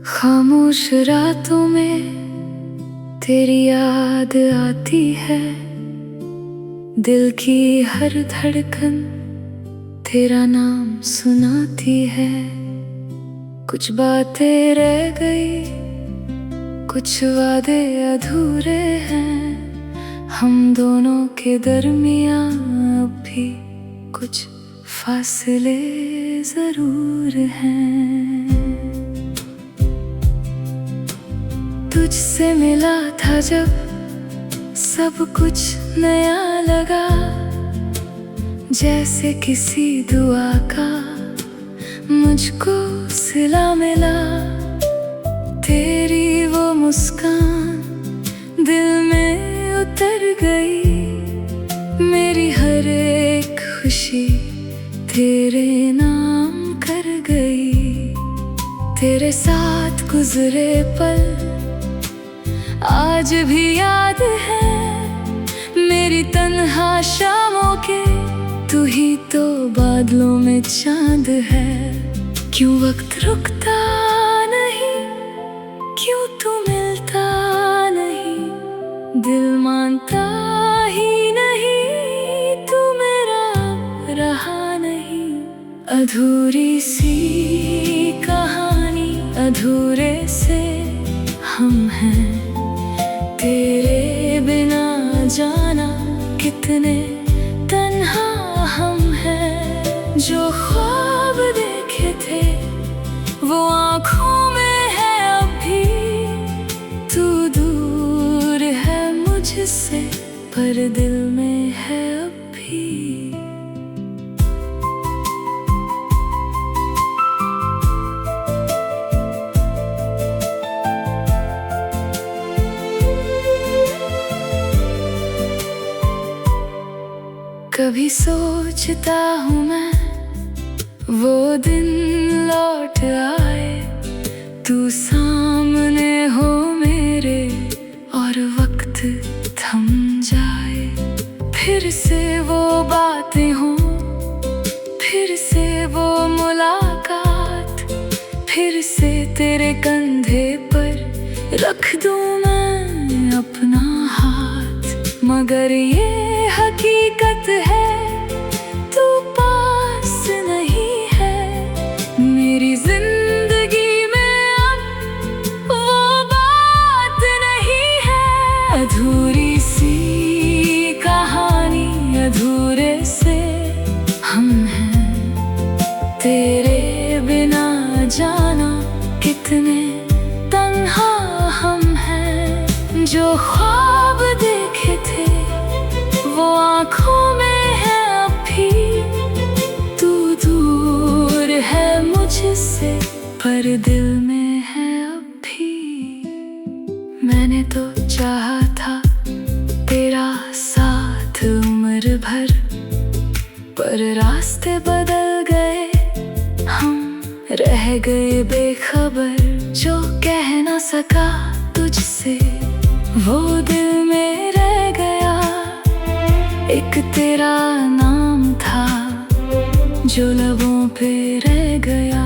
खामोश रातों में तेरी याद आती है। दिल की हर धड़कन तेरा नाम सुनाती है। कुछ बातें रह गई, कुछ वादे अधूरे हैं। हम दोनों के दरमियां अब भी कुछ फासले जरूर हैं। तुझसे मिला था जब सब कुछ नया लगा, जैसे किसी दुआ का मुझको सिला मिला। तेरी वो मुस्कान दिल में उतर गई, मेरी हर एक खुशी तेरे नाम कर गई। तेरे साथ गुजरे पल आज भी याद है, मेरी तन्हा शामों के तू ही तो बादलों में चांद है। क्यों वक्त रुकता नहीं, क्यों तू मिलता नहीं, दिल मानता ही नहीं, तू मेरा रहा नहीं। अधूरी सी कहानी, अधूरे से हम हैं। तेरे बिना जाना कितने तन्हा हम हैं। जो ख्वाब देखे थे वो आँखों में है अब भी। तू दूर है मुझसे पर दिल में है अब भी। कभी सोचता हूँ मैं वो दिन लौट आए, तू सामने हो मेरे और वक्त थम जाए। फिर से वो बातें हों, फिर से वो मुलाकात, फिर से तेरे कंधे पर रख दूँ मैं अपना हाथ। मगर ये हकीकत है तू पास नहीं है, मेरी जिंदगी में अब वो बात नहीं है। अधूरी सी कहानी, अधूरे से हम हैं। तेरे बिना जाना कितने तन्हा हम हैं। जो ख्वाब देखे थे वो आँखों में है अब भी। तू दूर है मुझसे पर दिल में है अब भी। मैंने तो चाहा था तेरा साथ उम्र भर, पर रास्ते बदल गए, हम रह गए बेखबर। जो कह ना सका तुझसे वो दिल में रह गया। एक तेरा नाम था जो लबों पे रह गया।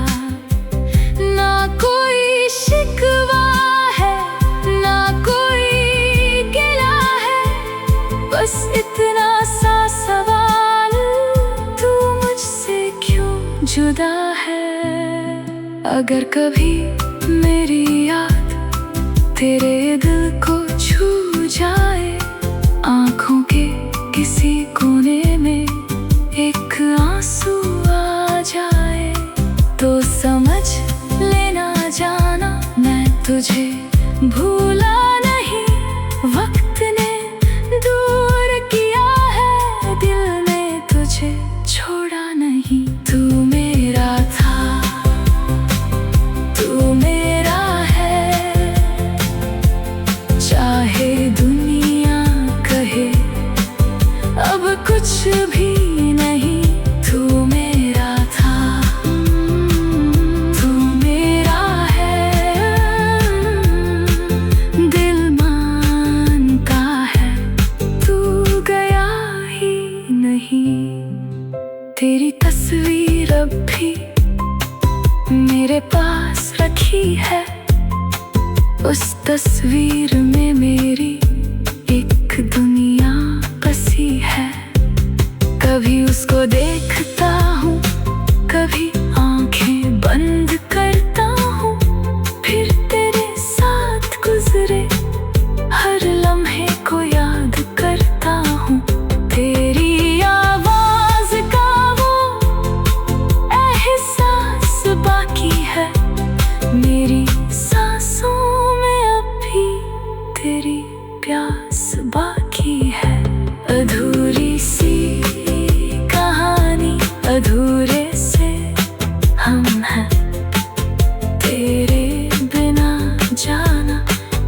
ना कोई शिकवा है, ना कोई गिला है, बस इतना सा सवाल, तू मुझसे क्यों जुदा है। अगर कभी मेरी याद तेरे दिल को छू जाए, आँखों के किसी कोने में एक आंसू आ जाए, तो समझ लेना जाना मैं तुझे भूला नहीं। वक्त ने दूर किया है, दिल ने तुझे छोड़ा नहीं। तू मेरा था, तू मेरा है, चाहे दुनिया कहे अब कुछ भी नहीं। तू मेरा था, तू मेरा है, दिल मानता है, तू गया ही नहीं। तेरी तस्वीर अब भी मेरे पास रखी है, उस तस्वीर में मेरी एक दुनिया बसी है। कभी उसको देखता हूँ, कभी आंखें बंद करता हूँ, फिर तेरे साथ गुजरे हर लम्हे को याद करता हूँ। तेरी आवाज का वो एहसास बाकी है, मेरी सांसों में अब भी तेरी प्यास बाकी है। अधूरी सी कहानी, अधूरे से हम हैं, तेरे बिना जाना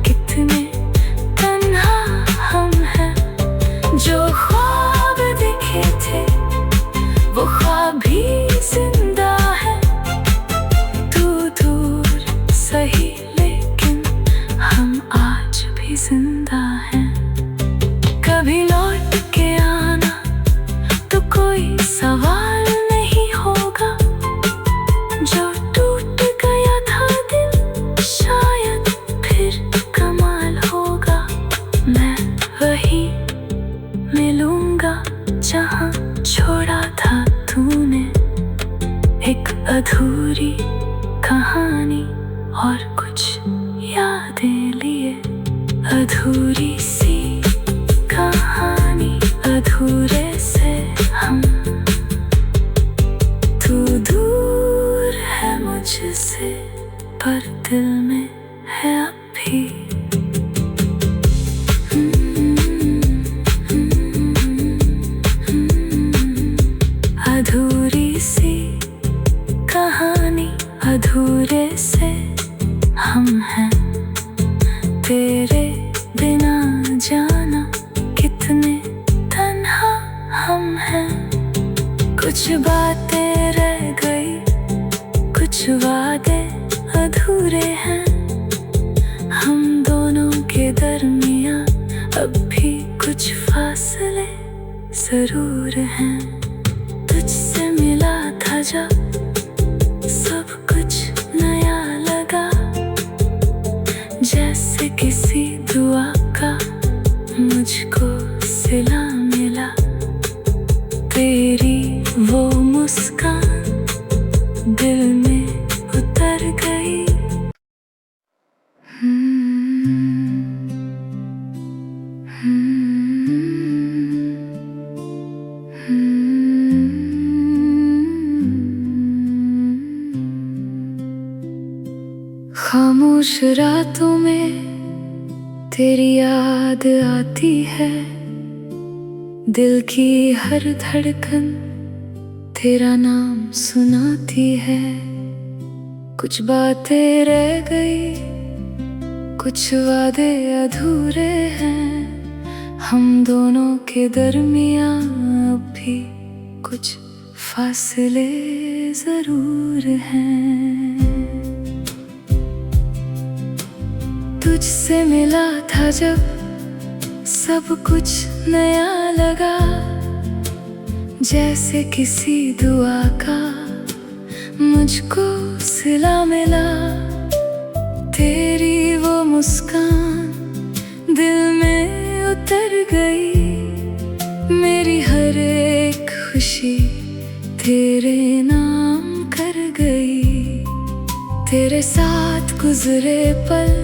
कितने तन्हा हम हैं। जो ख्वाब देखे थे वो ख्वाब भी जिंदा है। तू दूर सही लेकिन हम आज भी जिंदा हैं। कभी लौट के आना तो कोई सवाल नहीं होगा। जो टूट गया था दिल शायद फिर कमाल होगा। मैं वही मिलूंगा जहाँ छोड़ा था तूने, एक अधूरी कहानी और कुछ यादें लिए। अधूरी सी कहानी, अधूरे से हम। तू दूर है मुझसे पर दिल में है अब भी। अधूरी सी कहानी, अधूरे से हम हैं, तेरे बिना जाना कितने तन्हा हम हैं। कुछ बातें रह गई, कुछ वादे अधूरे हैं। हम दोनों के दरमियां अब भी कुछ फासले जरूर हैं। तुझसे मिला था जब सब कुछ नया लगा, जैसे किसी दुआ का मुझको सिला मिला। तेरी वो मुस्कान दिल में उतर गई। खामोश रातों में तेरी याद आती है। दिल की हर धड़कन तेरा नाम सुनाती है। कुछ बातें रह गई, कुछ वादे अधूरे हैं। हम दोनों के दरमियां अब भी कुछ फासले जरूर हैं। तुझसे मिला था जब सब कुछ नया लगा, जैसे किसी दुआ का मुझको सिला मिला। तेरी वो मुस्कान दिल में उतर गई। मेरी हर एक खुशी तेरे नाम कर गई। तेरे साथ गुजरे पल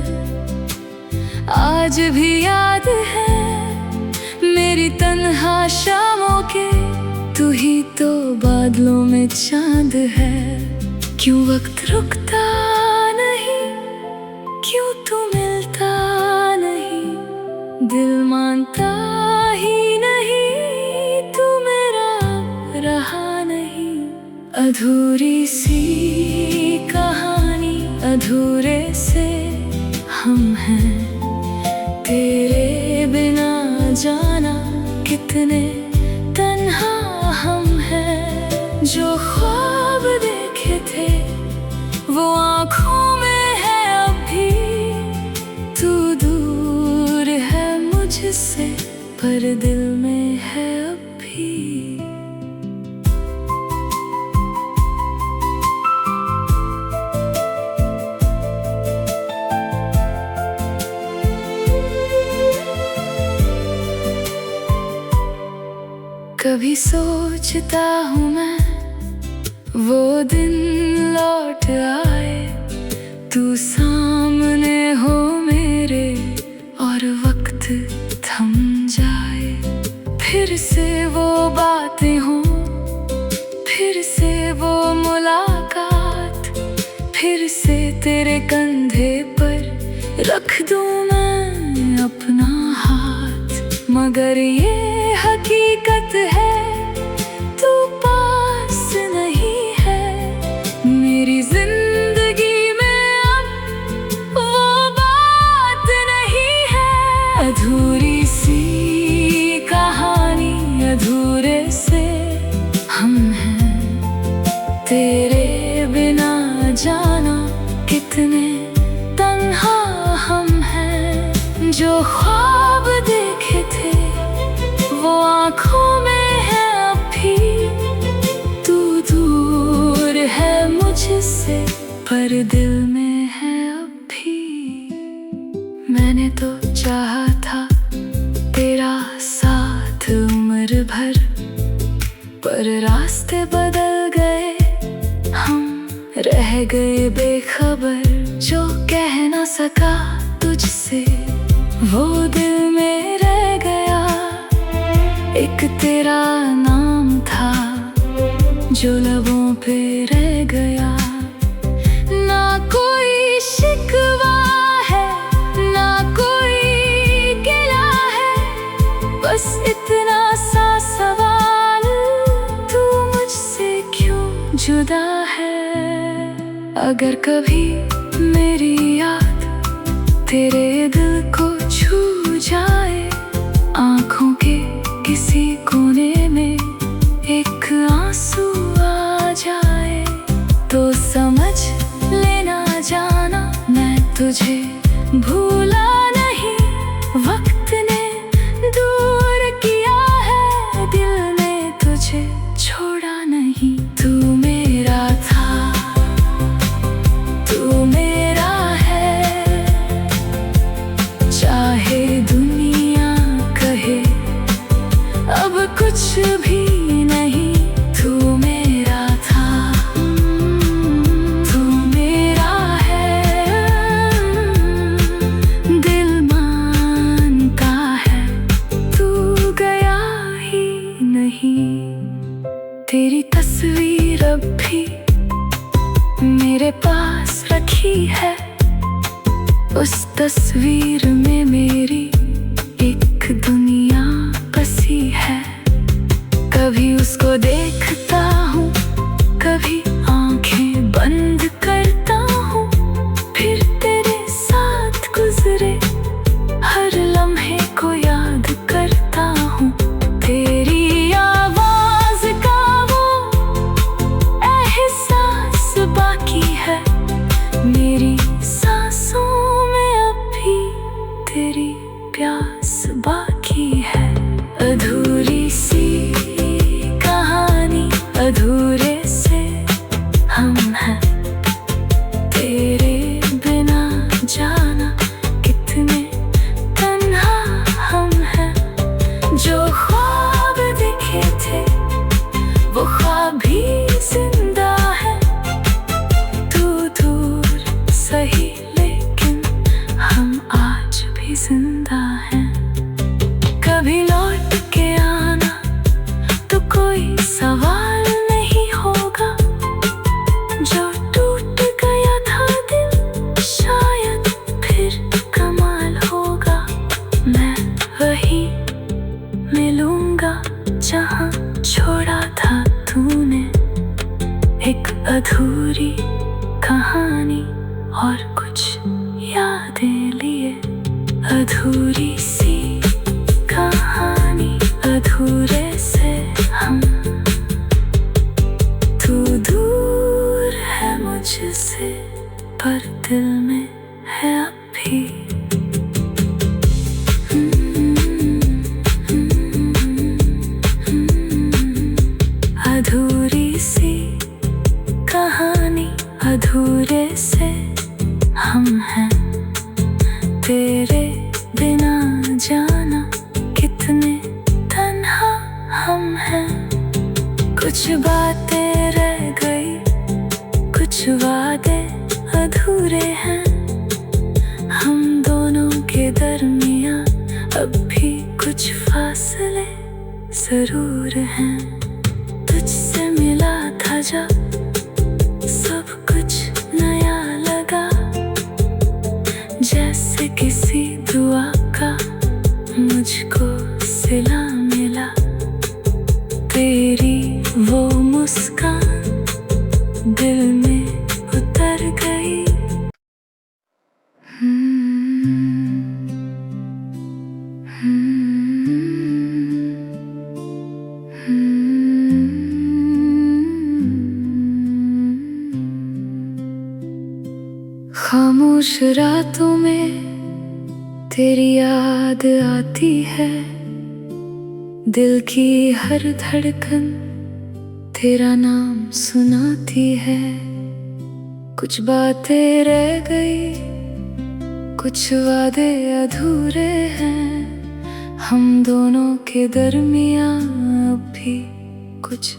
आज भी याद है, मेरी तन्हा शामों के। तू ही तो बादलों में चांद है। क्यों वक्त रुकता नहीं, क्यों तू मिलता नहीं, दिल मानता ही नहीं, तू मेरा रहा नहीं। अधूरी सी कहानी, अधूरे से हम हैं, तेरे बिना जाना कितने तन्हा हम हैं। जो ख्वाब देखे थे वो आँखों में है अब भी। तू दूर है मुझसे पर दिल में है अब भी। कभी सोचता हूँ मैं वो दिन लौट आए, तू सामने हो मेरे और वक्त थम जाए। फिर से वो बातें हों, फिर से वो मुलाकात, फिर से तेरे कंधे पर रख दूं मैं अपना हाथ। मगर ये हकीकत है तू पास नहीं है, मेरी जिंदगी में अब वो बात नहीं है। अधूरी सी कहानी, अधूरे से हम हैं, तेरे बिना जाना कितने तन्हा हम हैं। जो ख्वाब देखे थे वो आँखों में है अब भी, तू दूर है मुझसे पर दिल में है अब भी। मैंने तो चाहा था तेरा साथ उम्र भर, पर रास्ते बदल गए, हम रह गए बेखबर। जो कह ना सका तुझसे वो दिल में रह गया, एक तेरा नाम था जो लबों पे रह गया। ना कोई शिकवा है, ना कोई गिला है, बस इतना सा सवाल, तू मुझसे क्यों जुदा है। अगर कभी मेरी याद तेरे दिल को छू जाए, आँखों के किसी कोने में एक आंसू आ जाए, तो समझ लेना जाना मैं तुझे भूला नहीं। वक्त ने दूर किया है, दिल ने तुझे छोड़ा नहीं। तू मेरा था, तू मेरा है, चाहे दुनिया कहे अब कुछ भी नहीं। तू मेरा था, तू मेरा है, दिल मानता है, तू गया ही नहीं। तेरी तस्वीर अब भी मेरे पास रखी है, उस तस्वीर में मेरी एक दुनिया बसी है। कभी उसको देखता हूँ, कभी आंखें बंद करता हूँ, फिर तेरे साथ गुजरे हर लम्हे को याद करता हूँ। तेरी आवाज का वो एहसास बाकी है, मेरी सांसों में अब भी तेरी प्यास बाकी है। अधूरी सी कहानी, अधूरे से हम हैं, तेरे बिना जाना कितने तन्हा हम हैं। जो ख्वाब देखे थे वो ख्वाब भी जिंदा है, तू दूर सही लेकिन हम आज भी जिंदा हैं। कभी लौट के आना तो कोई सवाल नहीं होगा, जो टूट गया था दिल शायद फिर कमाल होगा। मैं वहीं मिलूंगा जहाँ छोड़ा था तूने, एक अधूरी कहानी और कुछ यादें लिए। अधूरी सी कहानी, अधूरे से हम, तू दूर है मुझसे पर दिल में है अब भी। अधूरी सी कहानी, अधूरे से हम हैं, तेरे बिना जाना कितने तन्हा हम हैं। कुछ बातें रह गई, कुछ वादे अधूरे हैं। हम दोनों के दरमियां अब भी कुछ फासले जरूर हैं। तुझसे मिला था जब सब कुछ नया लगा, जैसे किसी दुआ का मुझको सिला मिला। तेरी वो मुस्कान दिल में उतर गई। खामोश रातों में तेरी याद आती है, दिल की हर धड़कन तेरा नाम सुनाती है। कुछ बातें रह गई, कुछ वादे अधूरे हैं। हम दोनों के दरमियां अब भी कुछ